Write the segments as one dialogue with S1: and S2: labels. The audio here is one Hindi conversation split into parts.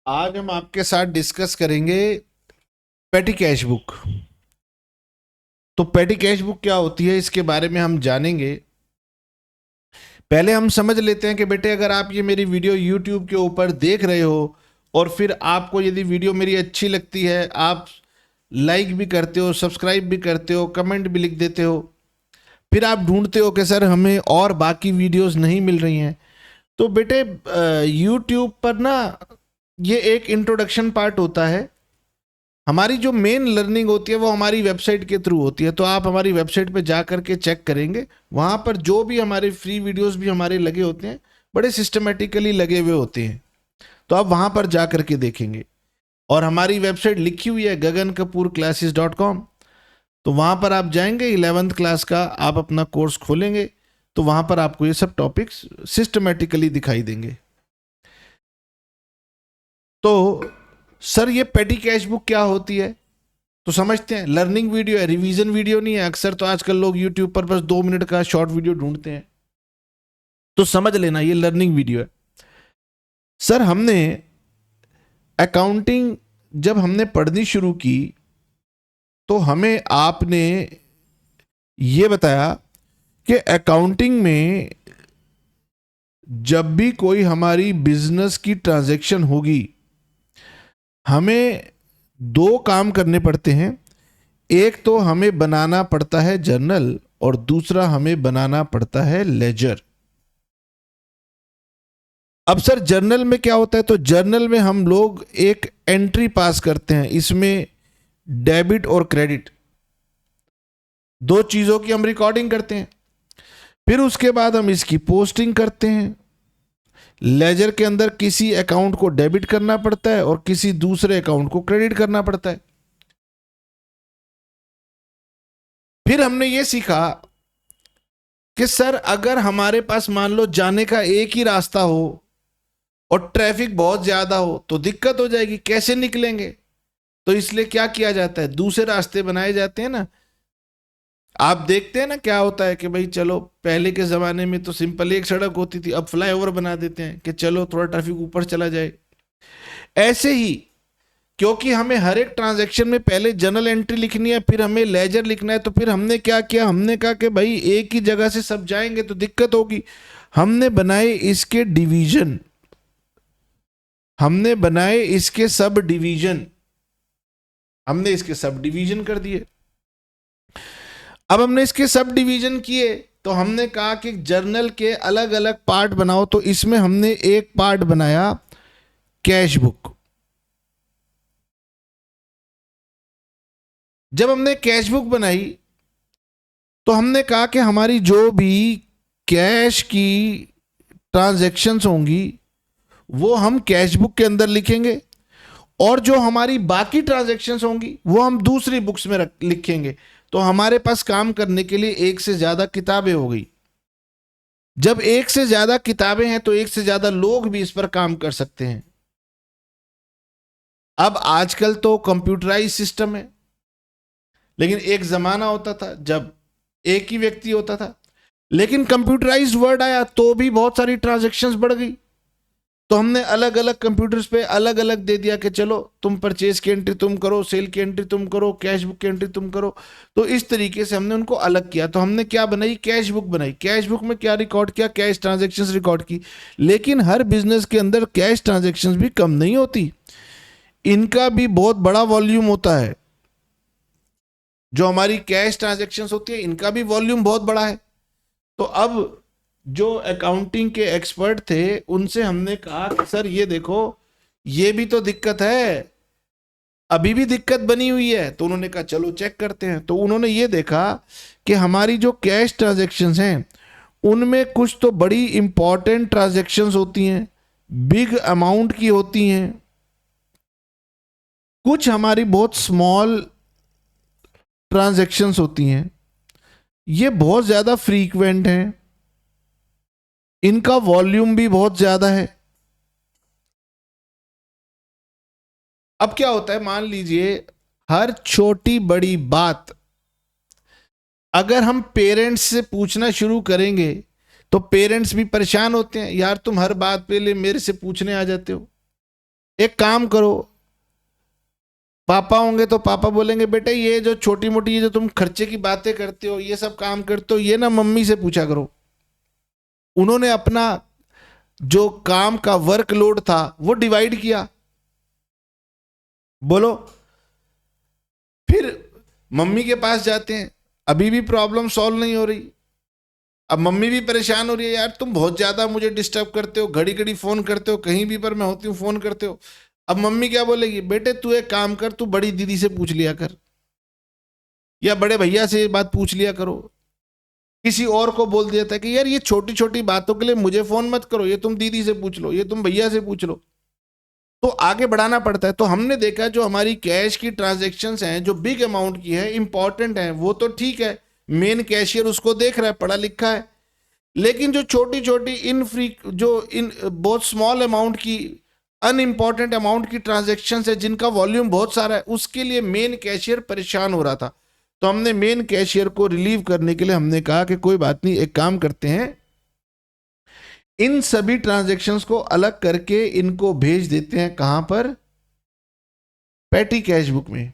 S1: आज हम आपके साथ डिस्कस करेंगे पेटी कैश बुक। तो पेटी कैश बुक क्या होती है, इसके बारे में हम जानेंगे। पहले हम समझ लेते हैं कि बेटे, अगर आप ये मेरी वीडियो यूट्यूब के ऊपर देख रहे हो और फिर आपको यदि वीडियो मेरी अच्छी लगती है, आप लाइक भी करते हो, सब्सक्राइब भी करते हो, कमेंट भी लिख देते हो, फिर आप ढूंढते हो कि सर हमें और बाकी वीडियोस नहीं मिल रही हैं। तो बेटे, यूट्यूब पर ना ये एक इंट्रोडक्शन पार्ट होता है। हमारी जो मेन लर्निंग होती है वो हमारी वेबसाइट के थ्रू होती है। तो आप हमारी वेबसाइट पे जा करके चेक करेंगे, वहाँ पर जो भी हमारे फ्री वीडियोस भी हमारे लगे होते हैं, बड़े सिस्टमेटिकली लगे हुए होते हैं। तो आप वहाँ पर जा करके देखेंगे, और हमारी वेबसाइट लिखी हुई है gagankapoorclasses.com। तो वहाँ पर आप जाएंगे, 11th क्लास का आप अपना कोर्स खोलेंगे, तो वहाँ पर आपको ये सब टॉपिक्स सिस्टमेटिकली दिखाई देंगे। तो सर, ये पेटी कैश बुक क्या होती है? तो समझते हैं, लर्निंग वीडियो है, रिवीजन वीडियो नहीं है। अक्सर तो आजकल लोग यूट्यूब पर बस 2 मिनट का शॉर्ट वीडियो ढूंढते हैं, तो समझ लेना ये लर्निंग वीडियो है। सर, हमने अकाउंटिंग जब हमने पढ़नी शुरू की, तो हमें आपने ये बताया कि अकाउंटिंग में जब भी कोई हमारी बिजनेस की ट्रांजैक्शन होगी, हमें दो काम करने पड़ते हैं। एक तो हमें बनाना पड़ता है जर्नल, और दूसरा हमें बनाना पड़ता है लेजर। अब सर, जर्नल में क्या होता है? तो जर्नल में हम लोग एक एंट्री पास करते हैं, इसमें डेबिट और क्रेडिट दो चीजों की हम रिकॉर्डिंग करते हैं। फिर उसके बाद हम इसकी पोस्टिंग करते हैं। लेजर के अंदर किसी अकाउंट को डेबिट करना पड़ता है और किसी दूसरे अकाउंट को क्रेडिट करना पड़ता है। फिर हमने ये सीखा कि सर, अगर हमारे पास मान लो जाने का एक ही रास्ता हो और ट्रैफिक बहुत ज्यादा हो, तो दिक्कत हो जाएगी, कैसे निकलेंगे? तो इसलिए क्या किया जाता है, दूसरे रास्ते बनाए जाते हैं ना। आप देखते हैं ना क्या होता है कि भाई चलो, पहले के जमाने में तो सिंपल एक सड़क होती थी, अब फ्लाईओवर बना देते हैं कि चलो थोड़ा ट्रैफिक ऊपर चला जाए। ऐसे ही, क्योंकि हमें हर एक ट्रांजैक्शन में पहले जर्नल एंट्री लिखनी है, फिर हमें लेजर लिखना है, तो फिर हमने क्या किया, हमने कहा कि भाई एक ही जगह से सब जाएंगे तो दिक्कत होगी। हमने बनाए इसके डिवीजन, हमने बनाए इसके सब डिवीजन, हमने इसके सब डिवीजन कर दिए। अब हमने इसके सब डिवीजन किए, तो हमने कहा कि जर्नल के अलग अलग पार्ट बनाओ। तो इसमें हमने एक पार्ट बनाया कैश बुक। जब हमने कैश बुक बनाई, तो हमने कहा कि हमारी जो भी कैश की ट्रांजैक्शंस होंगी वो हम कैश बुक के अंदर लिखेंगे, और जो हमारी बाकी ट्रांजैक्शंस होंगी वो हम दूसरी बुक्स में लिखेंगे। तो हमारे पास काम करने के लिए एक से ज्यादा किताबें हो गई। जब एक से ज्यादा किताबें हैं, तो एक से ज्यादा लोग भी इस पर काम कर सकते हैं। अब आजकल तो कंप्यूटराइज सिस्टम है, लेकिन एक जमाना होता था जब एक ही व्यक्ति होता था। लेकिन कंप्यूटराइज्ड वर्ड आया तो भी बहुत सारी ट्रांजैक्शंस बढ़ गई। तो हमने अलग अलग कंप्यूटर्स पे अलग अलग दे दिया कि चलो तुम परचेज की एंट्री तुम करो, सेल की एंट्री तुम करो, कैश बुक की एंट्री तुम करो। तो इस तरीके से हमने उनको अलग किया। तो हमने क्या बनाई, कैश बुक बनाई। कैश बुक में क्या रिकॉर्ड किया, कैश ट्रांजेक्शन्स रिकॉर्ड की। लेकिन हर बिजनेस के अंदर कैश ट्रांजेक्शन्स भी कम नहीं होती, इनका भी बहुत बड़ा वॉल्यूम होता है। जो हमारी कैश ट्रांजेक्शन्स होती है, इनका भी वॉल्यूम बहुत बड़ा है। तो अब जो अकाउंटिंग के एक्सपर्ट थे, उनसे हमने कहा कि सर ये देखो, ये भी तो दिक्कत है, अभी भी दिक्कत बनी हुई है। तो उन्होंने कहा चलो चेक करते हैं। तो उन्होंने ये देखा कि हमारी जो कैश ट्रांजैक्शंस हैं, उनमें कुछ तो बड़ी इंपॉर्टेंट ट्रांजैक्शंस होती हैं, बिग अमाउंट की होती हैं, कुछ हमारी बहुत स्मॉल ट्रांजैक्शंस होती हैं। ये बहुत ज़्यादा फ्रीक्वेंट हैं, इनका वॉल्यूम भी बहुत ज़्यादा है। अब क्या होता है, मान लीजिए हर छोटी बड़ी बात अगर हम पेरेंट्स से पूछना शुरू करेंगे, तो पेरेंट्स भी परेशान होते हैं, यार तुम हर बात पे ले मेरे से पूछने आ जाते हो। एक काम करो, पापा होंगे तो पापा बोलेंगे बेटे ये जो छोटी मोटी ये जो तुम खर्चे की बातें करते हो, ये सब काम करते हो, ये ना मम्मी से पूछा करो। उन्होंने अपना जो काम का वर्कलोड था वो डिवाइड किया। बोलो, फिर मम्मी के पास जाते हैं, अभी भी प्रॉब्लम सॉल्व नहीं हो रही। अब मम्मी भी परेशान हो रही है, यार तुम बहुत ज्यादा मुझे डिस्टर्ब करते हो, घड़ी घड़ी फोन करते हो, कहीं भी पर मैं होती हूँ फोन करते हो। अब मम्मी क्या बोलेगी, बेटे तू एक काम कर, तू बड़ी दीदी से पूछ लिया कर, या बड़े भैया से ये बात पूछ लिया करो। किसी और को बोल दिया था कि यार ये छोटी छोटी बातों के लिए मुझे फोन मत करो, ये तुम दीदी से पूछ लो, ये तुम भैया से पूछ लो। तो आगे बढ़ाना पड़ता है। तो हमने देखा जो हमारी कैश की ट्रांजैक्शंस हैं, जो बिग अमाउंट की है, इंपॉर्टेंट है, वो तो ठीक है, मेन कैशियर उसको देख रहा है, पढ़ा लिखा है। लेकिन जो छोटी छोटी इन बहुत स्मॉल अमाउंट की, अनइंपॉर्टेंट अमाउंट की ट्रांजैक्शन है, जिनका वॉल्यूम बहुत सारा है, उसके लिए मेन कैशियर परेशान हो रहा था। तो हमने मेन कैशियर को रिलीव करने के लिए हमने कहा कि कोई बात नहीं, एक काम करते हैं, इन सभी ट्रांजैक्शंस को अलग करके इनको भेज देते हैं, कहां पर, पैटी कैश बुक में।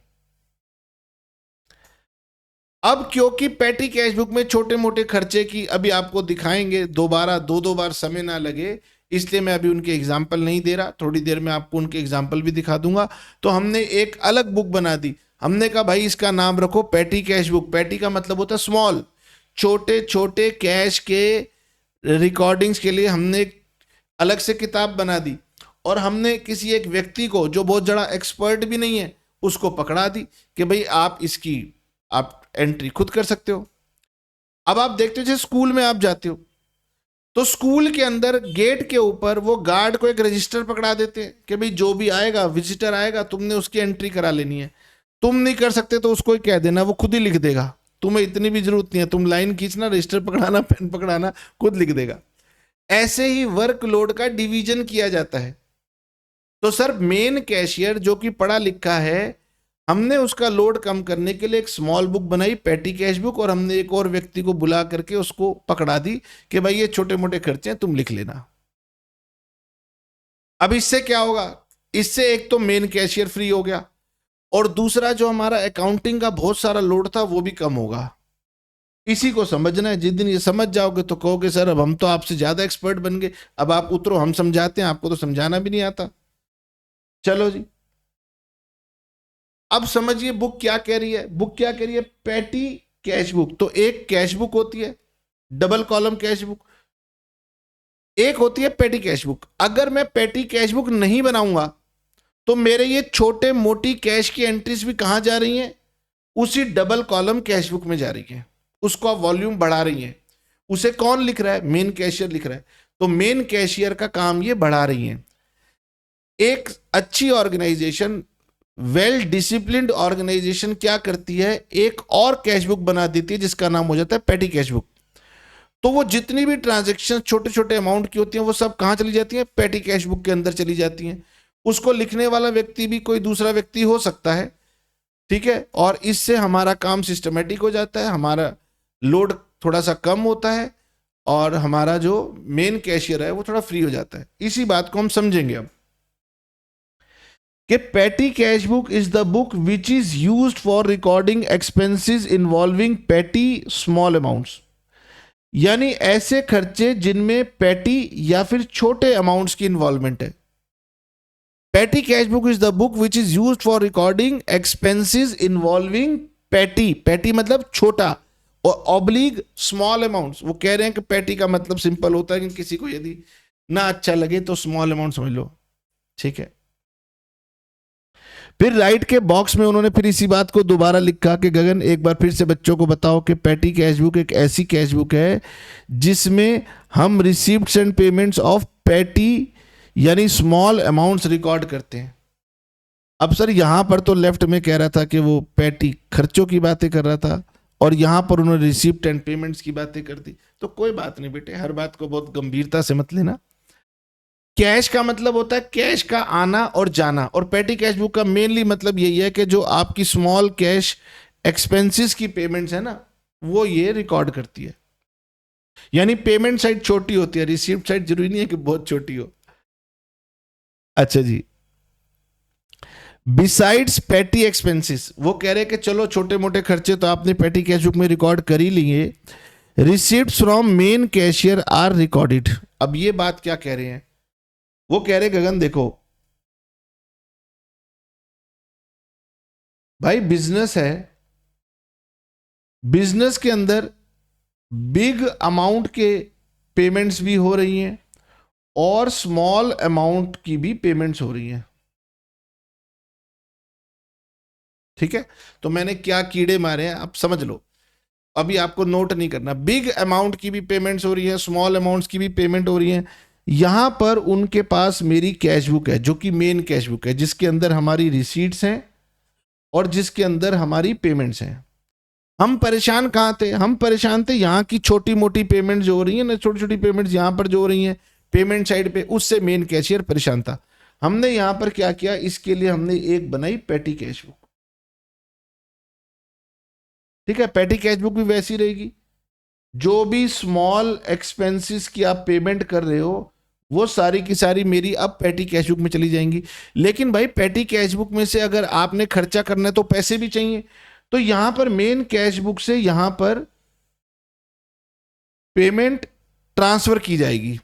S1: अब क्योंकि पैटी कैश बुक में छोटे मोटे खर्चे की अभी आपको दिखाएंगे, दोबारा दो बार समय ना लगे, इसलिए मैं अभी उनके एग्जाम्पल नहीं दे रहा, थोड़ी देर में आपको उनके एग्जाम्पल भी दिखा दूंगा। तो हमने एक अलग बुक बना दी। हमने कहा भाई इसका नाम रखो पैटी कैश बुक। पैटी का मतलब होता है स्मॉल, छोटे छोटे कैश के रिकॉर्डिंग्स के लिए हमने एक अलग से किताब बना दी। और हमने किसी एक व्यक्ति को जो बहुत बड़ा एक्सपर्ट भी नहीं है, उसको पकड़ा दी कि भाई आप इसकी आप एंट्री खुद कर सकते हो। अब आप देखते हो जैसे स्कूल में आप जाते हो, तो स्कूल के अंदर गेट के ऊपर वो गार्ड को एक रजिस्टर पकड़ा देते हैं कि भाई जो भी आएगा, विजिटर आएगा, तुमने उसकी एंट्री करा लेनी है। तुम नहीं कर सकते तो उसको कह देना, वो खुद ही लिख देगा, तुम्हें इतनी भी जरूरत नहीं है, तुम लाइन खींचना, रजिस्टर पकड़ाना, पेन पकड़ाना, खुद लिख देगा। ऐसे ही वर्कलोड का डिवीजन किया जाता है। तो सर मेन कैशियर जो कि पढ़ा लिखा है, हमने उसका लोड कम करने के लिए एक स्मॉल बुक बनाई, पैटी कैश बुक, और हमने एक और व्यक्ति को बुला करके उसको पकड़ा दी कि भाई ये छोटे मोटे खर्चे हैं, तुम लिख लेना। अब इससे क्या होगा, इससे एक तो मेन कैशियर फ्री हो गया, और दूसरा जो हमारा अकाउंटिंग का बहुत सारा लोड था वो भी कम होगा। इसी को समझना है। जिस दिन ये समझ जाओगे तो कहोगे सर अब हम तो आपसे ज्यादा एक्सपर्ट बन गए, अब आप उतरो, हम समझाते हैं, आपको तो समझाना भी नहीं आता। चलो जी, अब समझिए बुक क्या कह रही है। बुक क्या कह रही है, पैटी कैश बुक। तो एक कैश बुक होती है, डबल कॉलम कैश बुक, एक होती है पैटी कैश बुक। अगर मैं पैटी कैश बुक नहीं बनाऊंगा तो मेरे ये छोटे मोटी कैश की एंट्रीज भी कहां जा रही हैं, उसी डबल कॉलम कैश बुक में जा रही है। उसको आप वॉल्यूम बढ़ा रही है। उसे कौन लिख रहा है, मेन कैशियर लिख रहा है। तो मेन कैशियर का काम ये बढ़ा रही है। एक अच्छी ऑर्गेनाइजेशन, वेल डिसिप्लिन्ड ऑर्गेनाइजेशन क्या करती है, एक और कैश बुक बना देती है जिसका नाम हो जाता है पैटी कैश बुक। तो वो जितनी भी ट्रांजैक्शन छोटे छोटे अमाउंट की होती हैं वो सब कहां चली जाती हैं, पैटी कैश बुक के अंदर चली जाती हैं। उसको लिखने वाला व्यक्ति भी कोई दूसरा व्यक्ति हो सकता है, ठीक है, और इससे हमारा काम सिस्टमेटिक हो जाता है, हमारा लोड थोड़ा सा कम होता है, और हमारा जो मेन कैशियर है वो थोड़ा फ्री हो जाता है। इसी बात को हम समझेंगे अब कि petty cash book is the book which is used for recording expenses involving petty small amounts. यानी ऐसे खर्चे जिनमें पैटी या फिर छोटे अमाउंट्स की इन्वॉल्वमेंट है। Petty cash book is the book which is used for recording expenses involving petty, petty मतलब छोटा, और ऑब्लिग स्मॉल अमाउंट्स। वो कह रहे हैं कि पैटी का मतलब सिंपल होता है कि किसी को यदि ना अच्छा लगे तो स्मॉल अमाउंट समझ लो, ठीक है। फिर राइट के बॉक्स में उन्होंने फिर इसी बात को दोबारा लिखा कि गगन एक बार फिर से बच्चों को बताओ कि पैटी कैश बुक एक ऐसी कैश बुक है जिसमें हम receipts and payments of petty यानी स्मॉल अमाउंट्स रिकॉर्ड करते हैं। अब सर यहां पर तो लेफ्ट में कह रहा था कि वो पैटी खर्चों की बातें कर रहा था, और यहां पर उन्होंने रिसीप्ट एंड पेमेंट्स की बातें कर दी। तो कोई बात नहीं बेटे, हर बात को बहुत गंभीरता से मत लेना। कैश का मतलब होता है कैश का आना और जाना, और पैटी कैश बुक का मेनली मतलब यही है कि जो आपकी स्मॉल कैश एक्सपेंसेस की पेमेंट्स है ना, वो ये रिकॉर्ड करती है। यानी पेमेंट साइड छोटी होती है, रिसीप्ट साइड जरूरी नहीं है कि बहुत छोटी हो। अच्छा जी, बिसाइड्स पेटी एक्सपेंसेस, वो कह रहे हैं कि चलो छोटे मोटे खर्चे तो आपने पेटी कैश बुक में रिकॉर्ड कर ही लिए, receipts from main cashier are recorded. अब ये बात क्या कह रहे हैं, वो कह रहे गगन देखो भाई बिजनेस है, बिजनेस के अंदर बिग अमाउंट के पेमेंट्स भी हो रही हैं और स्मॉल अमाउंट की भी पेमेंट्स हो रही हैं, ठीक है। तो मैंने क्या कीड़े मारे हैं आप समझ लो, अभी आपको नोट नहीं करना, बिग अमाउंट की भी पेमेंट्स हो रही है, स्मॉल अमाउंट्स की भी पेमेंट हो रही है। यहां पर उनके पास मेरी कैश बुक है जो कि मेन कैश बुक है, जिसके अंदर हमारी रिसीट्स हैं और जिसके अंदर हमारी पेमेंट्स हैं। हम परेशान कहाँ थे, हम परेशान थे यहाँ की छोटी मोटी पेमेंट जो हो रही है ना, छोटी छोटी पेमेंट्स यहाँ पर जो हो रही हैं पेमेंट साइड पे, उससे मेन कैशियर परेशान था। हमने यहाँ पर क्या किया, इसके लिए हमने एक बनाई पेटी कैश बुक, ठीक है। पेटी कैश बुक भी वैसी रहेगी, जो भी स्मॉल एक्सपेंसेस की आप पेमेंट कर रहे हो वो सारी की सारी मेरी अब पेटी कैश बुक में चली जाएंगी। लेकिन भाई पेटी कैश बुक में से अगर आपने खर्चा करना है तो पैसे भी चाहिए, तो यहां पर मेन कैश बुक से यहां पर पेमेंट ट्रांसफर की जाएगी,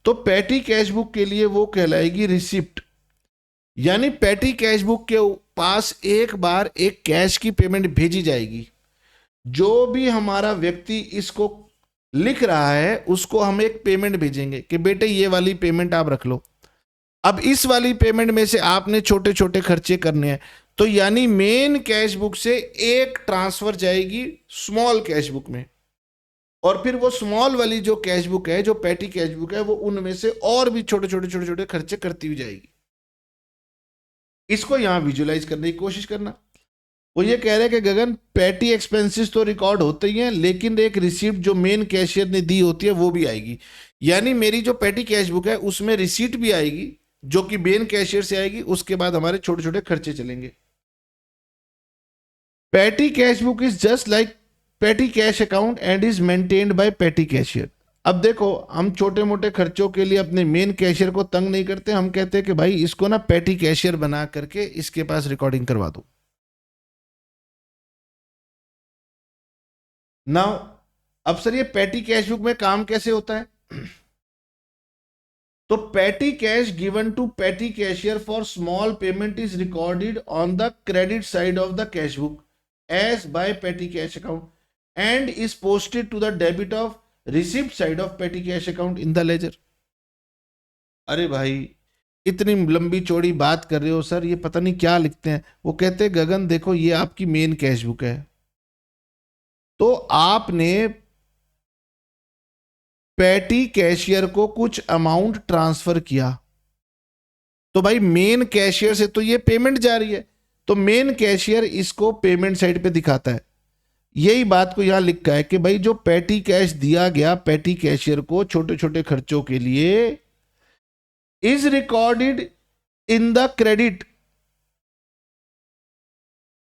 S1: तो पेटी कैश बुक के लिए वो कहलाएगी रिसिप्ट। यानी पेटी कैश बुक के पास एक बार एक कैश की पेमेंट भेजी जाएगी, जो भी हमारा व्यक्ति इसको लिख रहा है उसको हम एक पेमेंट भेजेंगे कि बेटे ये वाली पेमेंट आप रख लो। अब इस वाली पेमेंट में से आपने छोटे छोटे खर्चे करने हैं, तो यानी मेन कैश बुक से एक ट्रांसफर जाएगी स्मॉल कैश बुक में, और फिर वो स्मॉल वाली जो कैश बुक है, जो पेटी कैश बुक है, वो उनमें से और भी छोटे छोटे छोटे छोटे खर्चे करती हुई जाएगी। इसको यहां विजुअलाइज करने की कोशिश करना। वो ये कह रहे हैं कि गगन पेटी एक्सपेंसेस तो रिकॉर्ड होते ही हैं, लेकिन एक रिसीप्ट जो मेन कैशियर ने दी होती है वो भी आएगी। यानी मेरी जो पेटी कैश बुक है उसमें रिसीट भी आएगी जो कि मेन कैशियर से आएगी, उसके बाद हमारे छोटे छोटे खर्चे चलेंगे। पेटी cash book is just like पेटी cash account and is maintained by पेटी कैशियर। अब देखो हम छोटे मोटे खर्चों के लिए अपने मेन कैशियर को तंग नहीं करते, हम कहते हैं कि भाई इसको ना पेटी कैशियर बना करके इसके पास रिकॉर्डिंग करवा दो। नाउ अब सर ये पेटी कैश बुक में काम कैसे होता है, तो petty cash given to petty cashier for small payment is recorded on the credit side of the cash book as by petty cash account and is posted to the debit of receipt side of petty cash account in the ledger. अरे भाई इतनी लंबी चौड़ी बात कर रहे हो सर, ये पता नहीं क्या लिखते हैं। वो कहते हैं गगन देखो ये आपकी मेन कैश बुक है, तो आपने पेटी कैशियर को कुछ अमाउंट ट्रांसफर किया, तो भाई मेन कैशियर से तो ये पेमेंट जा रही है, तो मेन कैशियर इसको पेमेंट साइड पे दिखाता है। यही बात को यहां लिखा है कि भाई जो पेटी कैश दिया गया पेटी कैशियर को छोटे छोटे खर्चों के लिए is recorded in the credit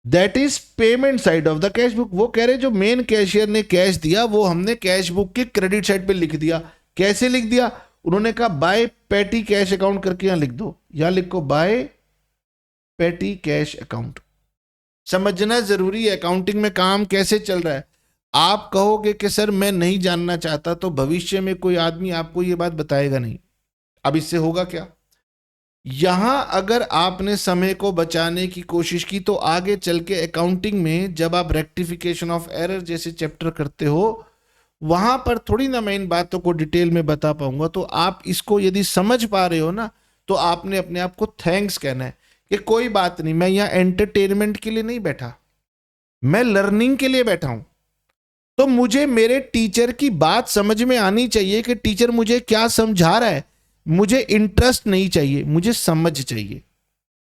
S1: that is payment side of the cash book. वो कह रहे जो मेन कैशियर ने कैश दिया वो हमने कैश बुक के क्रेडिट साइड पे लिख दिया। कैसे लिख दिया, उन्होंने कहा बाय पेटी कैश अकाउंट करके यहां लिख दो, यहां लिखो बाय पेटी कैश अकाउंट। समझना जरूरी है अकाउंटिंग में काम कैसे चल रहा है। आप कहोगे कि सर मैं नहीं जानना चाहता, तो भविष्य में कोई आदमी आपको ये बात बताएगा नहीं। अब इससे होगा क्या, यहां अगर आपने समय को बचाने की कोशिश की तो आगे चल के अकाउंटिंग में जब आप रेक्टिफिकेशन ऑफ एरर जैसे चैप्टर करते हो वहां पर थोड़ी ना मैं इन बातों को डिटेल में बता पाऊंगा। तो आप इसको यदि समझ पा रहे हो ना, तो आपने अपने आप को थैंक्स कहना है कि कोई बात नहीं, मैं यहां एंटरटेनमेंट के लिए नहीं बैठा, मैं लर्निंग के लिए बैठा हूं। तो मुझे मेरे टीचर की बात समझ में आनी चाहिए कि टीचर मुझे क्या समझा रहा है। मुझे इंटरेस्ट नहीं चाहिए, मुझे समझ चाहिए।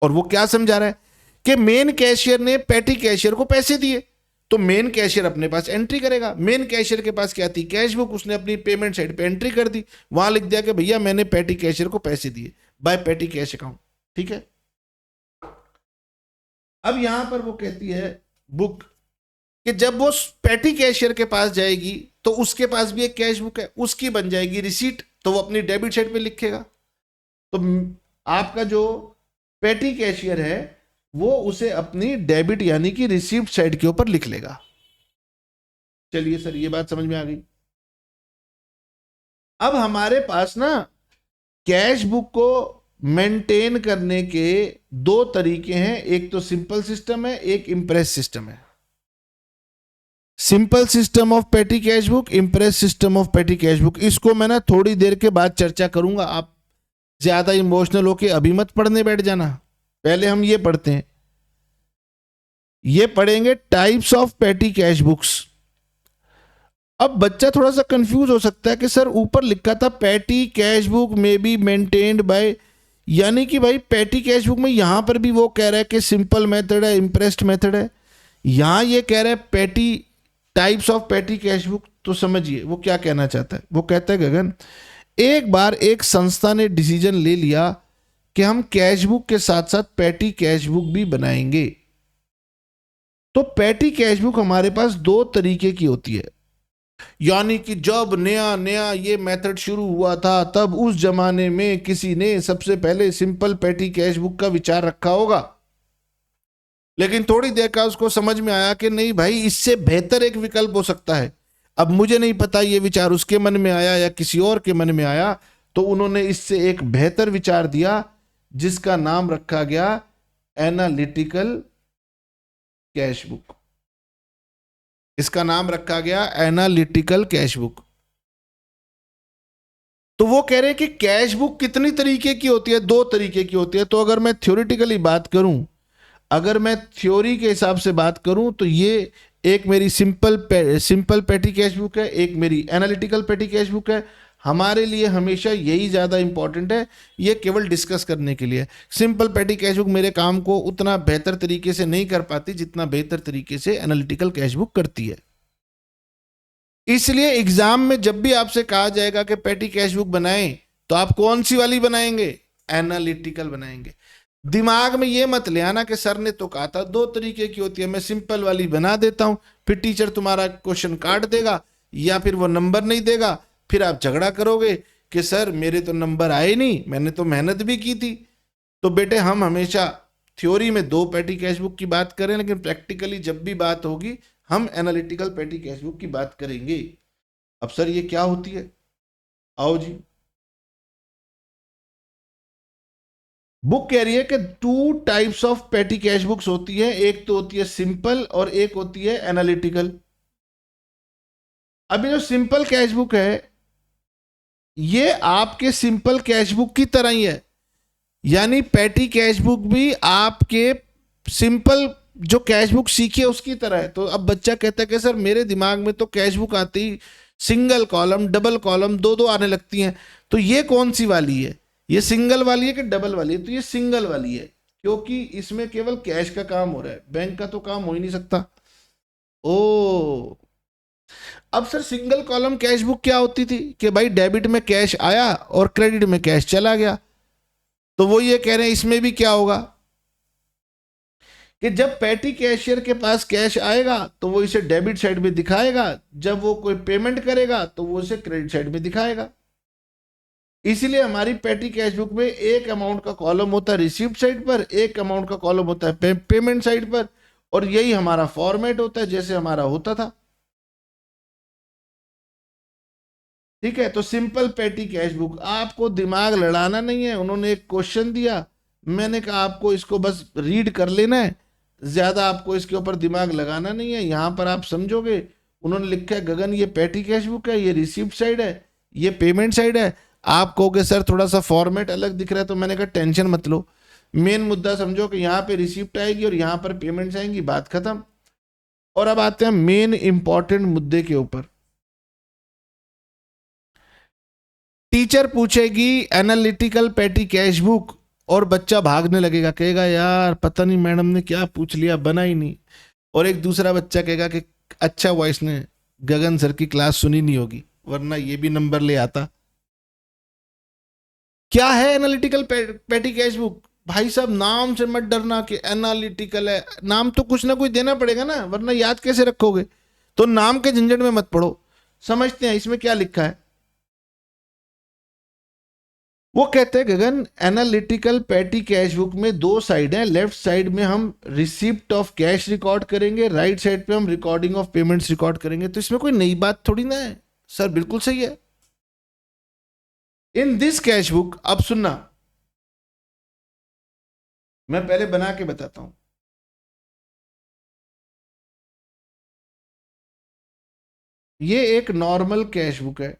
S1: और वो क्या समझा रहा है कि मेन कैशियर ने पेटी कैशियर को पैसे दिए, तो मेन कैशियर अपने पास एंट्री करेगा। मेन कैशियर के पास क्या थी, कैश बुक, उसने अपनी पेमेंट साइड पे एंट्री कर दी, वहां लिख दिया कि भैया मैंने पेटी कैशियर को पैसे दिए बाय पेटी कैश अकाउंट, ठीक है। अब यहां पर वो कहती है बुक कि जब वो पेटी कैशियर के पास जाएगी तो उसके पास भी एक कैश बुक है, उसकी बन जाएगी रिसीट, तो वो अपनी डेबिट साइड पे लिखेगा। तो आपका जो पेटी कैशियर है वो उसे अपनी डेबिट यानी कि रिसीव्ड साइड के ऊपर लिख लेगा। चलिए सर, ये बात समझ में आ गई। अब हमारे पास ना कैश बुक को मेंटेन करने के दो तरीके हैं, एक तो सिंपल सिस्टम है, एक इंप्रेस सिस्टम है। Simple system of petty cash book, Impress system of petty cash book, इसको मैं ना थोड़ी देर के बाद चर्चा करूंगा। आप ज्यादा इमोशनल होके अभी मत पढ़ने बैठ जाना, पहले हम ये पढ़ते हैं। ये पढ़ेंगे types of petty cash books. अब बच्चा थोड़ा सा कंफ्यूज हो सकता है कि सर ऊपर लिखा था पेटी कैश बुक में बी मेंटेन्ड बाय, यानी कि भाई पेटी कैश बुक में यहां पर भी वो कह रहा है कि सिंपल मेथड है, इंप्रेस्ड मेथड है, यहां ये कह रहा है पेटी types of petty cash book. तो समझिए वो क्या कहना चाहता है। वो कहता है गगन, एक बार एक संस्था ने डिसीजन ले लिया कि हम कैश बुक के साथ साथ पेटी कैश बुक भी बनाएंगे। तो पेटी कैश बुक हमारे पास दो तरीके की होती है, यानी कि जब नया नया ये मेथड शुरू हुआ था तब उस जमाने में किसी ने सबसे पहले सिंपल पेटी कैश बुक का विचार रखा होगा, लेकिन थोड़ी देर का उसको समझ में आया कि नहीं भाई, इससे बेहतर एक विकल्प हो सकता है। अब मुझे नहीं पता ये विचार उसके मन में आया या किसी और के मन में आया, तो उन्होंने इससे एक बेहतर विचार दिया जिसका नाम रखा गया एनालिटिकल कैश बुक। इसका नाम रखा गया एनालिटिकल कैश बुक। तो वो कह रहे हैं कि कैश बुक कितनी तरीके की होती है, दो तरीके की होती है। तो अगर मैं थ्योरेटिकली बात करूं, अगर मैं थ्योरी के हिसाब से बात करूं, तो ये एक मेरी सिंपल पेटी कैश बुक है, एक मेरी एनालिटिकल पेटी कैश बुक है। हमारे लिए हमेशा यही ज़्यादा इंपॉर्टेंट है, ये केवल डिस्कस करने के लिए। सिंपल पेटी कैश बुक मेरे काम को उतना बेहतर तरीके से नहीं कर पाती जितना बेहतर तरीके से एनालिटिकल कैश बुक करती है। इसलिए एग्जाम में जब भी आपसे कहा जाएगा कि पेटी कैश बुक बनाएं, तो आप कौन सी वाली बनाएंगे? एनालिटिकल बनाएंगे। दिमाग में ये मत ले आना कि सर ने तो कहा था दो तरीके की होती है, मैं सिंपल वाली बना देता हूं, फिर टीचर तुम्हारा क्वेश्चन काट देगा या फिर वो नंबर नहीं देगा, फिर आप झगड़ा करोगे कि सर मेरे तो नंबर आए नहीं, मैंने तो मेहनत भी की थी। तो बेटे, हम हमेशा थ्योरी में दो पेटी कैश बुक की बात करें, लेकिन प्रैक्टिकली जब भी बात होगी हम एनालिटिकल पेटी कैश बुक की बात करेंगे। अब सर ये क्या होती है? आओ जी। बुक कह रही है कि two types of petty cash books होती है, एक तो होती है सिंपल और एक होती है एनालिटिकल। अभी जो सिंपल कैश बुक है ये आपके सिंपल कैश बुक की तरह ही है, यानी पेटी कैश बुक भी आपके सिंपल जो कैश बुक सीखी है उसकी तरह है। तो अब बच्चा कहता है कि सर मेरे दिमाग में तो कैश बुक आती ही सिंगल कॉलम डबल कॉलम दो दो आने लगती हैं, तो ये कौन सी वाली है? ये सिंगल वाली है कि डबल वाली है? तो ये सिंगल वाली है, क्योंकि इसमें केवल कैश का काम हो रहा है, बैंक का तो काम हो ही नहीं सकता। ओ, अब sir single column cash book क्या होती थी कि भाई डेबिट में कैश आया और क्रेडिट में कैश चला गया। तो वो ये कह रहे हैं इसमें भी क्या होगा कि जब पेटी कैशियर के पास कैश आएगा तो वो इसे डेबिट साइड में दिखाएगा, जब वो कोई पेमेंट करेगा तो वो इसे क्रेडिट साइड में दिखाएगा। इसीलिए हमारी पेटी कैश बुक में एक अमाउंट का कॉलम होता है रिसीव्ड साइड पर, एक अमाउंट का कॉलम होता है पेमेंट साइड पर, और यही हमारा फॉर्मेट होता है जैसे हमारा होता था। ठीक है, तो सिंपल पेटी कैश बुक, आपको दिमाग लड़ाना नहीं है। उन्होंने एक क्वेश्चन दिया, मैंने कहा आपको इसको बस रीड कर लेना है, ज्यादा आपको इसके ऊपर दिमाग लगाना नहीं है। यहां पर आप समझोगे, उन्होंने लिखा है गगन ये पेटी कैश बुक है, ये रिसीव्ड साइड है, ये पेमेंट साइड है। आप कहोगे सर थोड़ा सा फॉर्मेट अलग दिख रहा है, तो मैंने कहा टेंशन मत लो, मेन मुद्दा समझो कि यहाँ पे रिसीप्ट आएगी और यहाँ पर पेमेंट्स आएंगी, बात खत्म। और अब आते हैं मेन इंपॉर्टेंट मुद्दे के ऊपर। टीचर पूछेगी एनालिटिकल पेटी कैश बुक और बच्चा भागने लगेगा, कहेगा यार पता नहीं मैडम ने क्या पूछ लिया, बना ही नहीं। और एक दूसरा बच्चा कहेगा कि अच्छा हुआ इसने गगन सर की क्लास सुनी नहीं होगी, वरना ये भी नंबर ले आता। क्या है एनालिटिकल पेटी कैश बुक? भाई साहब नाम से मत डरना कि एनालिटिकल है, नाम तो कुछ ना कुछ देना पड़ेगा ना, वरना याद कैसे रखोगे? तो नाम के झंझट में मत पड़ो, समझते हैं इसमें क्या लिखा है। वो कहते हैं गगन एनालिटिकल पैटी कैश बुक में दो साइड हैं, लेफ्ट साइड में हम रिसिप्ट ऑफ कैश रिकॉर्ड करेंगे, राइट साइड पे हम रिकॉर्डिंग ऑफ पेमेंट्स रिकॉर्ड करेंगे, तो इसमें कोई नई बात थोड़ी ना है। सर बिल्कुल सही है। इन दिस कैश बुक, अब सुनना, मैं पहले बना के बताता हूं। ये एक नॉर्मल कैश बुक है,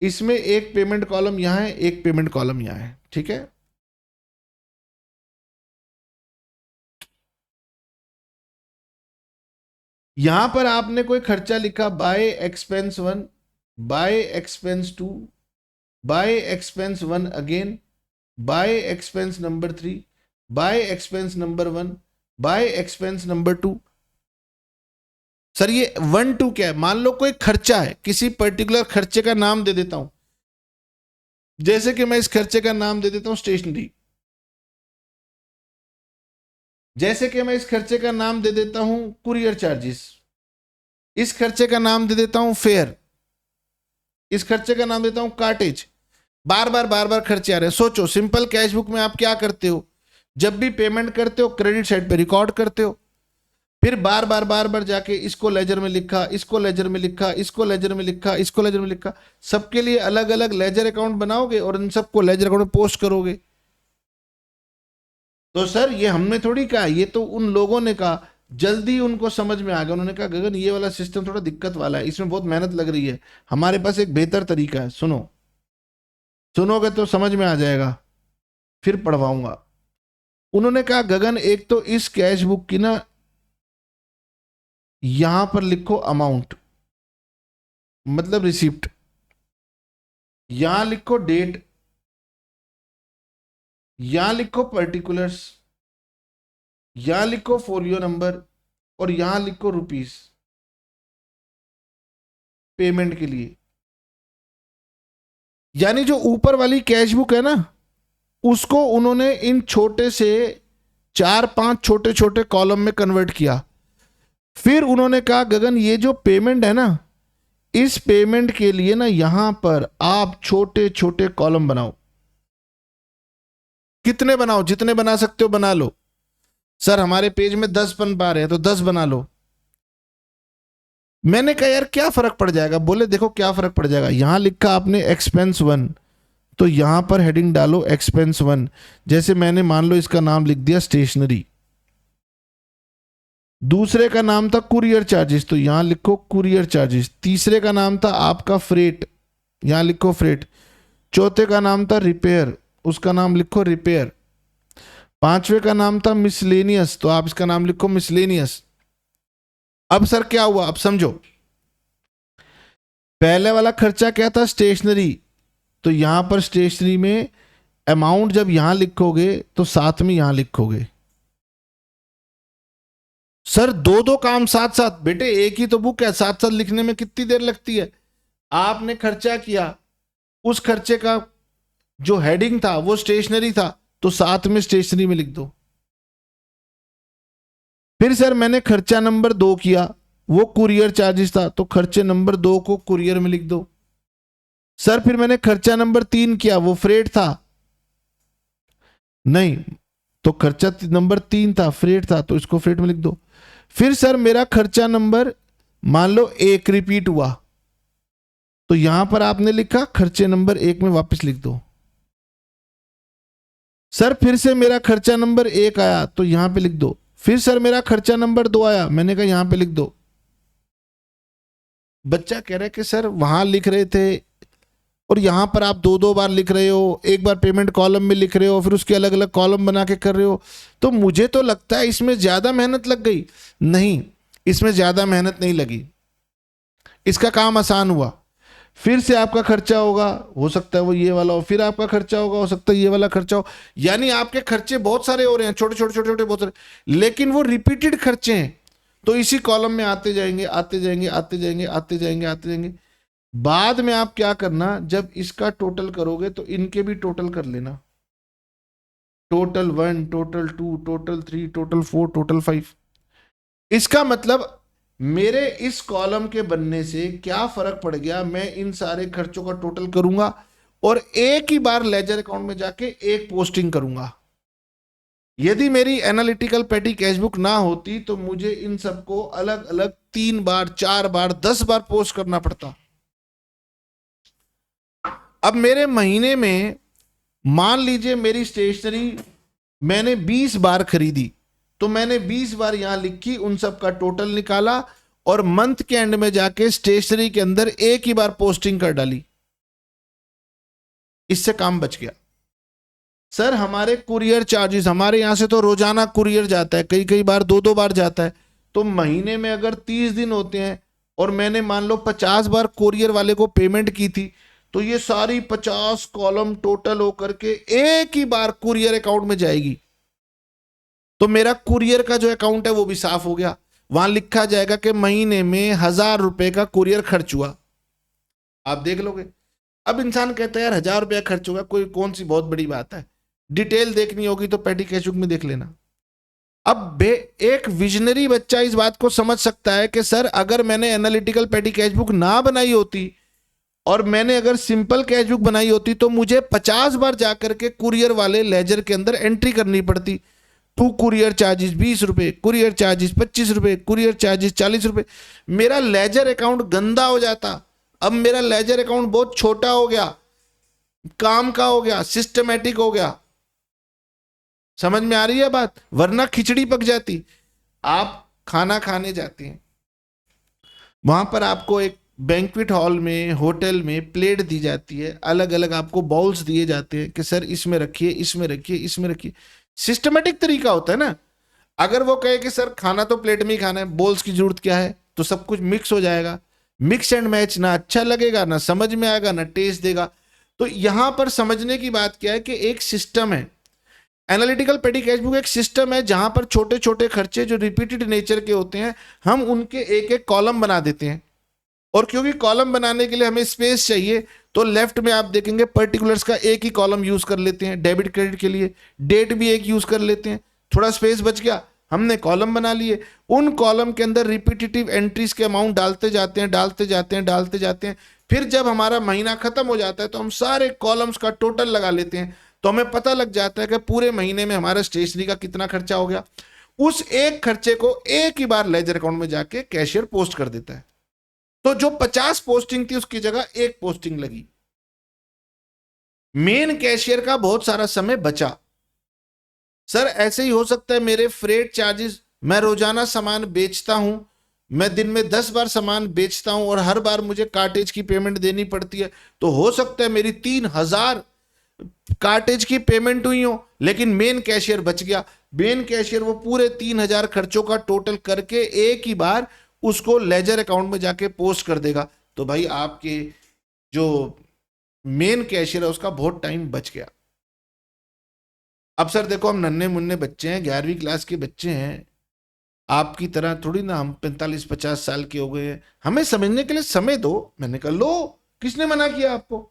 S1: इसमें एक पेमेंट कॉलम यहां है, एक पेमेंट कॉलम यहां है, ठीक है। यहां पर आपने कोई खर्चा लिखा, by expense 1, by expense 2, by expense 1 again, by expense number 3, by expense number 1, by expense number 2। Sir ये 1 2 क्या है? मान लो कोई खर्चा है, किसी पर्टिकुलर खर्चे का नाम दे देता हूं, जैसे कि मैं इस खर्चे का नाम दे देता हूं स्टेशनरी, जैसे कि मैं इस खर्चे का नाम दे देता हूं कुरियर चार्जेस, इस खर्चे का नाम दे देता हूं फेयर, इस खर्चे का नाम देता हूं कार्टेज। बार बार खर्चे आ रहे हैं। सोचो, सिंपल कैश बुक में आप क्या करते हो, जब भी पेमेंट करते हो क्रेडिट साइड पे रिकॉर्ड करते हो, फिर बार बार जाके इसको लेजर में लिखा, इसको लेजर में लिखा, इसको लेजर में लिखा, इसको लेजर में लिखा, सबके लिए अलग अलग लेजर अकाउंट बनाओगे और इन सबको लेजर अकाउंट में पोस्ट करोगे। तो सर ये हमने थोड़ी कहा, ये तो उन लोगों ने कहा, जल्दी उनको समझ में आ गया, उन्होंने कहा गगन ये वाला सिस्टम थोड़ा दिक्कत वाला है, इसमें बहुत मेहनत लग रही है, हमारे पास एक बेहतर तरीका है, सुनो, सुनोगे तो समझ में आ जाएगा, फिर पढ़वाऊंगा। उन्होंने कहा गगन एक तो इस कैश बुक की ना, यहां पर लिखो अमाउंट, मतलब रिसिप्ट, यहां लिखो डेट, यहां लिखो पर्टिकुलर्स, यहां लिखो फोलियो नंबर, और यहां लिखो रुपीस पेमेंट के लिए। यानी जो ऊपर वाली कैश बुक है ना, उसको उन्होंने इन छोटे से 4 5 छोटे छोटे कॉलम में कन्वर्ट किया। फिर उन्होंने कहा गगन ये जो पेमेंट है ना, इस पेमेंट के लिए ना यहां पर आप छोटे छोटे कॉलम बनाओ। कितने बनाओ? जितने बना सकते हो बना लो। सर हमारे पेज में 10 बन पा रहे हैं तो 10 बना लो। मैंने कहा यार क्या फर्क पड़ जाएगा? बोले देखो क्या फर्क पड़ जाएगा, यहां लिखा आपने एक्सपेंस 1, तो यहां पर हेडिंग डालो एक्सपेंस 1। जैसे मैंने मान लो इसका नाम लिख दिया स्टेशनरी, दूसरे का नाम था कुरियर चार्जेस, तो यहां लिखो कुरियर चार्जेस। तीसरे का नाम था आपका फ्रेट, यहां लिखो फ्रेट। चौथे का नाम था रिपेयर, उसका नाम लिखो रिपेयर। पांचवे का नाम था मिसलेनियस, तो आप इसका नाम लिखो मिसलेनियस। अब सर क्या हुआ, अब समझो। पहले वाला खर्चा क्या था? स्टेशनरी, तो यहां पर स्टेशनरी में अमाउंट जब यहां लिखोगे तो साथ में यहां लिखोगे। सर दो दो काम साथ साथ? बेटे एक ही तो बुक है, साथ साथ लिखने में कितनी देर लगती है? आपने खर्चा किया, उस खर्चे का जो हेडिंग था वो स्टेशनरी था, तो साथ में स्टेशनरी में लिख दो। फिर सर मैंने खर्चा नंबर 2 किया, वो कुरियर चार्जेस था, तो खर्चे नंबर 2 को कुरियर में लिख दो। सर फिर मैंने खर्चा नंबर 3 किया, वो फ्रेट था, नहीं तो खर्चा नंबर 3 था, फ्रेट था, तो इसको फ्रेट में लिख दो। फिर सर मेरा खर्चा नंबर मान लो 1 रिपीट हुआ, तो यहां पर आपने लिखा खर्चे नंबर 1 में वापस लिख दो। सर फिर से मेरा खर्चा नंबर 1 आया, तो यहां पे लिख दो। फिर सर मेरा खर्चा नंबर 2 आया, मैंने कहा यहां पे लिख दो। बच्चा कह रहा है कि सर वहां लिख रहे थे और यहां पर आप दो दो बार लिख रहे हो, एक बार पेमेंट कॉलम में लिख रहे हो, फिर उसके अलग अलग कॉलम बना के कर रहे हो, तो मुझे तो लगता है इसमें ज्यादा मेहनत लग गई। नहीं, इसमें ज्यादा मेहनत नहीं लगी, इसका काम आसान हुआ। फिर से आपका खर्चा होगा, हो सकता है वो ये वाला हो, फिर आपका खर्चा होगा, हो सकता है ये वाला खर्चा हो। यानी आपके खर्चे बहुत सारे हो रहे हैं, छोटे छोटे छोटे छोटे बहुत सारे, लेकिन वो रिपीटेड खर्चे हैं, तो इसी कॉलम में आते जाएंगे आते जाएंगे आते जाएंगे आते जाएंगे आते जाएंगे। बाद में आप क्या करना, जब इसका टोटल करोगे तो इनके भी टोटल कर लेना, total 1, total 2, total 3, total 4, total 5। इसका मतलब मेरे इस कॉलम के बनने से क्या फर्क पड़ गया, मैं इन सारे खर्चों का टोटल करूंगा और एक ही बार लेजर अकाउंट में जाके एक पोस्टिंग करूंगा। यदि मेरी एनालिटिकल पेटी कैशबुक ना होती तो मुझे इन सबको अलग अलग 3 बार 4 बार 10 बार पोस्ट करना पड़ता। अब मेरे महीने में मान लीजिए मेरी स्टेशनरी मैंने 20 बार खरीदी, तो मैंने 20 बार यहां लिखी, उन सब का टोटल निकाला और मंथ के एंड में जाके स्टेशनरी के अंदर एक ही बार पोस्टिंग कर डाली। इससे काम बच गया। सर हमारे कुरियर चार्जेस, हमारे यहां से तो रोजाना कुरियर जाता है, कई कई बार 2-2 बार जाता है, तो महीने में अगर 30 दिन होते हैं और मैंने मान लो 50 बार कुरियर वाले को पेमेंट की थी, तो ये सारी 50 कॉलम टोटल होकर के एक ही बार कुरियर अकाउंट में जाएगी। तो मेरा कुरियर का जो अकाउंट है वो भी साफ हो गया। वहां लिखा जाएगा कि महीने में 1000 रुपए का कुरियर खर्च हुआ। आप देख लोगे। अब इंसान कहता है यार 1000 रुपया खर्च होगा, कोई कौन सी बहुत बड़ी बात है, डिटेल देखनी होगी तो पेटी कैशबुक में देख लेना। अब एक विजनरी बच्चा इस बात को समझ सकता है कि सर अगर मैंने एनालिटिकल पेटी कैशबुक ना बनाई होती और मैंने अगर सिंपल कैशबुक बनाई होती तो मुझे 50 बार जाकर के कुरियर वाले लेजर के अंदर एंट्री करनी पड़ती। टू कुरियर चार्जेस 20 रुपए, कुरियर चार्जेस 25 रुपए, कुरियर चार्जेस 40 रुपए। मेरा लेजर अकाउंट गंदा हो जाता। अब मेरा लेजर अकाउंट बहुत छोटा हो गया, काम का हो गया, सिस्टमैटिक हो गया। समझ में आ रही है बात? वरना खिचड़ी पक जाती। आप खाना खाने जाते हैं, वहां पर आपको एक बैंक्वेट हॉल में, होटल में प्लेट दी जाती है, अलग अलग आपको बाउल्स दिए जाते हैं कि सर इसमें रखिए, इसमें रखिए, इसमें रखिए। सिस्टमेटिक तरीका होता है ना। अगर वो कहे कि सर खाना तो प्लेट में ही खाना है, बॉल्स की जरूरत क्या है, तो सब कुछ मिक्स हो जाएगा। मिक्स एंड मैच, ना अच्छा लगेगा, ना समझ में आएगा, ना टेस्ट देगा। तो यहां पर समझने की बात क्या है कि एक सिस्टम है। एनालिटिकल पेटी कैशबुक एक सिस्टम है जहां पर छोटे छोटे खर्चे जो रिपीटेड नेचर के होते हैं, हम उनके एक एक कॉलम बना देते हैं। और क्योंकि कॉलम बनाने के लिए हमें स्पेस चाहिए, तो लेफ्ट में आप देखेंगे पर्टिकुलर्स का एक ही कॉलम यूज कर लेते हैं। डेबिट क्रेडिट के लिए डेट भी एक यूज कर लेते हैं। थोड़ा स्पेस बच गया, हमने कॉलम बना लिए। उन कॉलम के अंदर रिपीटेटिव एंट्रीज के अमाउंट डालते जाते हैं, डालते जाते हैं, डालते जाते हैं। फिर जब हमारा महीना खत्म हो जाता है तो हम सारे कॉलम्स का टोटल लगा लेते हैं, तो हमें पता लग जाता है कि पूरे महीने में हमारा स्टेशनरी का कितना खर्चा हो गया। उस एक खर्चे को एक ही बार लेजर अकाउंट में जाके कैशियर पोस्ट कर देता है। तो जो 50 पोस्टिंग थी उसकी जगह एक पोस्टिंग लगी। मेन कैशियर का बहुत सारा समय बचा। सर ऐसे ही हो सकता है मेरे फ्रेट चार्जेस, मैं रोजाना सामान बेचता हूं, मैं दिन में 10 बार सामान बेचता हूं और हर बार मुझे कार्टेज की पेमेंट देनी पड़ती है, तो हो सकता है मेरी 3000 कार्टेज की पेमेंट हुई हो, लेकिन मेन कैशियर बच गया। मेन कैशियर वो पूरे 3000 खर्चों का टोटल करके एक ही बार उसको लेजर अकाउंट में जाके पोस्ट कर देगा। तो भाई आपके जो मेन कैशियर है उसका बहुत टाइम बच गया। अब सर देखो हम नन्हे मुन्ने बच्चे हैं, 11वीं क्लास के बच्चे हैं, आपकी तरह थोड़ी ना हम 45-50 साल के हो गए हैं, हमें समझने के लिए समय दो। मैंने कहा लो, किसने मना किया आपको?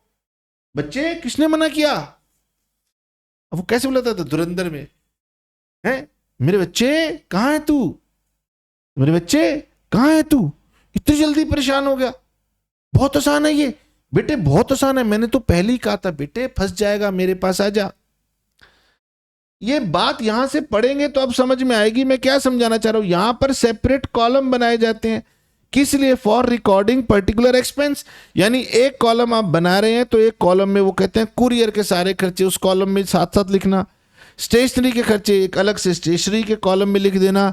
S1: बच्चे किसने मना किया? अब वो कैसे बुलाता था धुरंधर में, है मेरे बच्चे कहाँ है तू, मेरे बच्चे कहाँ है तू, इतनी जल्दी परेशान हो गया? बहुत आसान है ये बेटे, बहुत आसान है, मैंने तो पहले ही कहा था बेटे फंस जाएगा, मेरे पास आ जा। ये बात यहां से पढ़ेंगे तो अब समझ में आएगी मैं क्या समझाना चाह रहा हूं। यहां पर सेपरेट कॉलम बनाए जाते हैं, किस लिए? For recording particular expense. यानी एक कॉलम आप बना रहे हैं तो एक कॉलम में वो कहते हैं कुरियर के सारे खर्चे, उस कॉलम में साथ साथ लिखना। स्टेशनरी के खर्चे एक अलग से स्टेशनरी के कॉलम में लिख देना।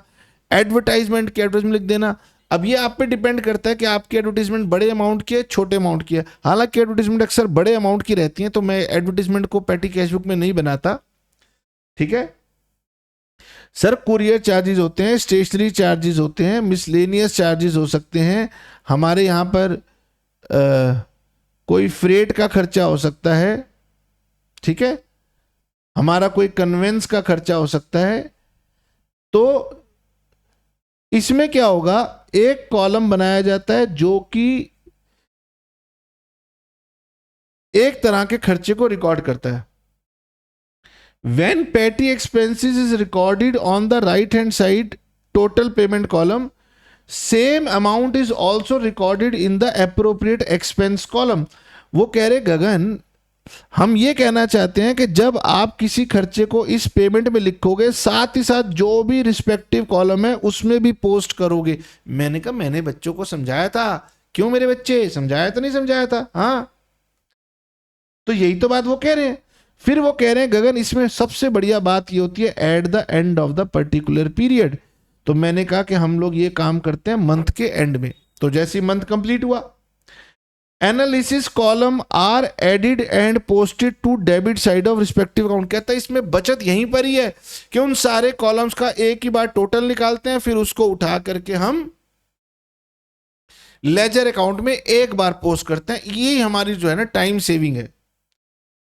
S1: एडवर्टाइजमेंट के एडवर्टाइजमेंट लिख देना। अब ये आप पे डिपेंड करता है कि आपकी एडवर्टाइजमेंट बड़े अमाउंट की है, छोटे अमाउंट की है। हालांकि एडवर्टाइजमेंट अक्सर बड़े अमाउंट की रहती है, तो मैं एडवर्टाइजमेंट को पेटी कैशबुक में नहीं बनाता। ठीक है सर, कुरियर चार्जेस होते हैं, स्टेशनरी चार्जेस होते हैं, मिसलेनियस चार्जेस हो सकते हैं, हमारे यहाँ पर कोई फ्रेट का खर्चा हो सकता है, ठीक है, हमारा कोई कन्वेंस का खर्चा हो सकता है। तो इसमें क्या होगा, एक कॉलम बनाया जाता है जो कि एक तरह के खर्चे को रिकॉर्ड करता है। When petty expenses is recorded on the right hand side total payment column, same amount is also recorded in the appropriate expense column. वो कह रहे गगन हम ये कहना चाहते हैं कि जब आप किसी खर्चे को इस पेमेंट में लिखोगे, साथ ही साथ जो भी रिस्पेक्टिव कॉलम है उसमें भी पोस्ट करोगे। मैंने कहा मैंने बच्चों को समझाया था। क्यों मेरे बच्चे, समझाया तो नहीं समझाया था? हाँ, तो यही तो बात वो कह रहे हैं। फिर वो कह रहे हैं गगन इसमें सबसे बढ़िया बात ये होती है at the end of the particular period. तो मैंने कहा कि हम लोग ये काम करते हैं मंथ के एंड में। तो जैसे ही मंथ कंप्लीट हुआ, analysis column are added and posted to debit side of respective account. कहता है इसमें बचत यहीं पर ही है कि उन सारे कॉलम्स का एक ही बार टोटल निकालते हैं, फिर उसको उठा करके हम लेजर अकाउंट में एक बार पोस्ट करते हैं। ये हमारी जो है ना टाइम सेविंग है।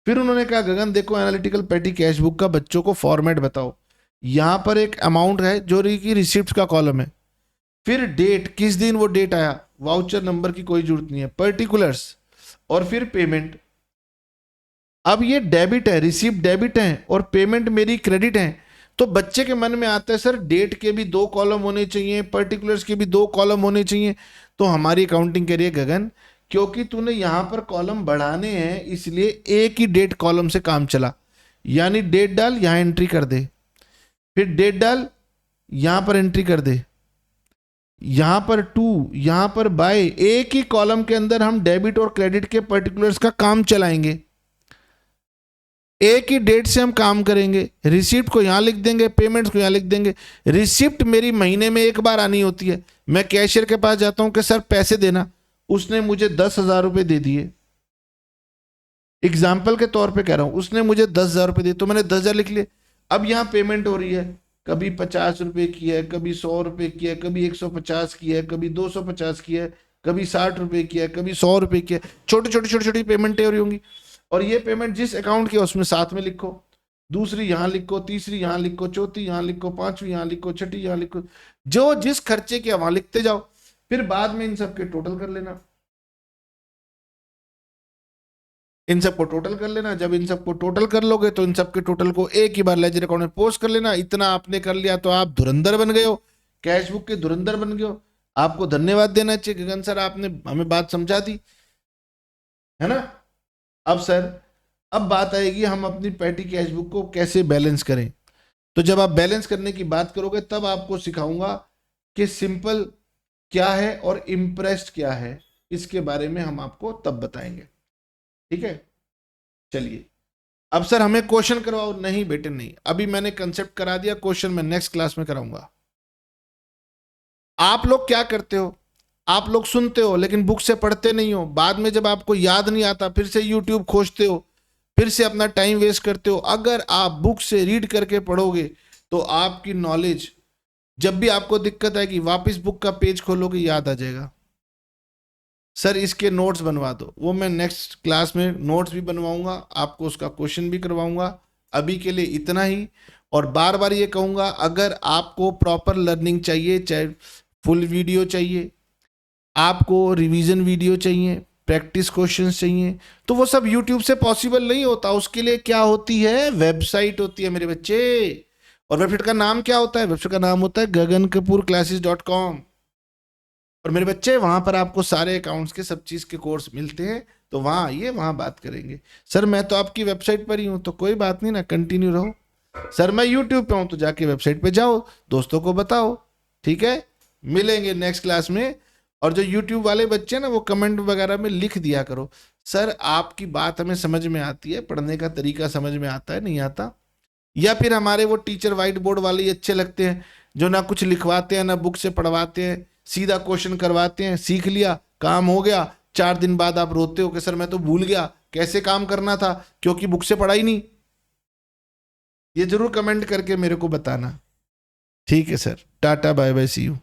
S1: फिर उन्होंने कहा गगन देखो एनालिटिकल पेटी कैश बुक का बच्चों को फॉर्मेट बताओ। यहां पर एक अमाउंट है जो कि रिसिप्ट का कॉलम है, फिर डेट, किस दिन वो डेट आया, वाउचर नंबर की कोई जरूरत नहीं है, पर्टिकुलर्स, और फिर पेमेंट। अब ये डेबिट है, रिसिप्ट डेबिट है और पेमेंट मेरी क्रेडिट है। तो बच्चे के मन में आता है सर डेट के भी 2 कॉलम होने चाहिए, पर्टिकुलर्स के भी 2 कॉलम होने चाहिए। तो हमारी अकाउंटिंग कह रही है गगन क्योंकि तूने यहां पर कॉलम बढ़ाने हैं इसलिए एक ही डेट कॉलम से काम चला। यानी डेट डाल, यहां एंट्री कर दे, फिर डेट डाल, यहां पर एंट्री कर दे, यहां पर टू, यहां पर बाय। एक ही कॉलम के अंदर हम डेबिट और क्रेडिट के पर्टिकुलर्स का काम चलाएंगे, एक ही डेट से हम काम करेंगे। रिसिप्ट को यहां लिख देंगे, पेमेंट्स को यहां लिख देंगे। रिसिप्ट मेरी महीने में एक बार आनी होती है। मैं कैशियर के पास जाता हूं कि सर पैसे देना, उसने मुझे 10,000 रुपए दे दिए, एग्जाम्पल के तौर पे कह रहा हूं, उसने मुझे 10,000 रुपए दिए तो मैंने 10,000 लिख लिए। अब यहां पेमेंट हो रही है, कभी 50 रुपए की है, कभी 100 रुपए की है, कभी 150 की है, कभी 250 की है, कभी 60 रुपए की है, कभी 100 रुपए की है। छोटी छोटी छोटी छोटी पेमेंटें हो रही होंगी। और ये पेमेंट जिस अकाउंट की है उसमें साथ में लिखो, दूसरी यहां लिखो, तीसरी यहां लिखो, चौथी यहां लिखो, पांचवी यहां लिखो, छठी यहां लिखो, जो जिस खर्चे की वहां लिखते जाओ। फिर बाद में इन सबके टोटल कर लेना, इन सबको टोटल कर लेना। जब इन सबको टोटल कर लोगे तो इन सबके टोटल को एक ही बार लेजर अकाउंट में पोस्ट कर लेना। इतना आपने कर लिया तो आप धुरंधर बन गए हो, कैश बुक के धुरंधर बन गए हो। आपको धन्यवाद देना चाहिए गगन सर, आपने हमें बात समझा दी, है ना। अब सर, अब बात आएगी हम अपनी पैटी कैश बुक को कैसे बैलेंस करें। तो जब आप बैलेंस करने की बात करोगे तब आपको सिखाऊंगा कि सिंपल क्या है और इम्प्रेस्ड क्या है, इसके बारे में हम आपको तब बताएंगे, ठीक है। चलिए, अब सर हमें क्वेश्चन करवाओ। नहीं बेटे नहीं, अभी मैंने कंसेप्ट करा दिया, क्वेश्चन मैं नेक्स्ट क्लास में कराऊंगा। आप लोग क्या करते हो, आप लोग सुनते हो लेकिन बुक से पढ़ते नहीं हो। बाद में जब आपको याद नहीं आता फिर से यूट्यूब खोजते हो, फिर से अपना टाइम वेस्ट करते हो। अगर आप बुक से रीड करके पढ़ोगे तो आपकी नॉलेज, जब भी आपको दिक्कत आएगी वापस बुक का पेज खोलोगे याद आ जाएगा। सर इसके नोट्स बनवा दो, वो मैं नेक्स्ट क्लास में नोट्स भी बनवाऊंगा, आपको उसका क्वेश्चन भी करवाऊंगा। अभी के लिए इतना ही। और बार बार ये कहूंगा, अगर आपको प्रॉपर लर्निंग चाहिए, चाहे फुल वीडियो चाहिए, आपको रिवीजन वीडियो चाहिए, प्रैक्टिस क्वेश्चंस चाहिए, तो वो सब यूट्यूब से पॉसिबल नहीं होता। उसके लिए क्या होती है, वेबसाइट होती है मेरे बच्चे। और वेबसाइट का नाम क्या होता है, वेबसाइट का नाम होता है gagankapoorclasses.com। और मेरे बच्चे वहां पर आपको सारे अकाउंट्स के सब चीज के कोर्स मिलते हैं, तो वहां आइए, वहां बात करेंगे। सर मैं तो आपकी वेबसाइट पर ही हूं, तो कोई बात नहीं ना, कंटिन्यू रहो। सर मैं यूट्यूब पे हूं, तो जाके वेबसाइट पे जाओ, दोस्तों को बताओ, ठीक है। मिलेंगे नेक्स्ट क्लास में। और जो यूट्यूब वाले बच्चे ना, वो कमेंट वगैरह में लिख दिया करो, सर आपकी बात हमें समझ में आती है, पढ़ने का तरीका समझ में आता है, नहीं आता। या फिर हमारे वो टीचर व्हाइट बोर्ड वाले ही अच्छे लगते हैं, जो ना कुछ लिखवाते हैं ना बुक से पढ़वाते हैं, सीधा क्वेश्चन करवाते हैं, सीख लिया काम हो गया। 4 दिन बाद आप रोते हो कि सर मैं तो भूल गया कैसे काम करना था, क्योंकि बुक से पढ़ा ही नहीं। ये जरूर कमेंट करके मेरे को बताना, ठीक है sir. Tata bye bye, see you.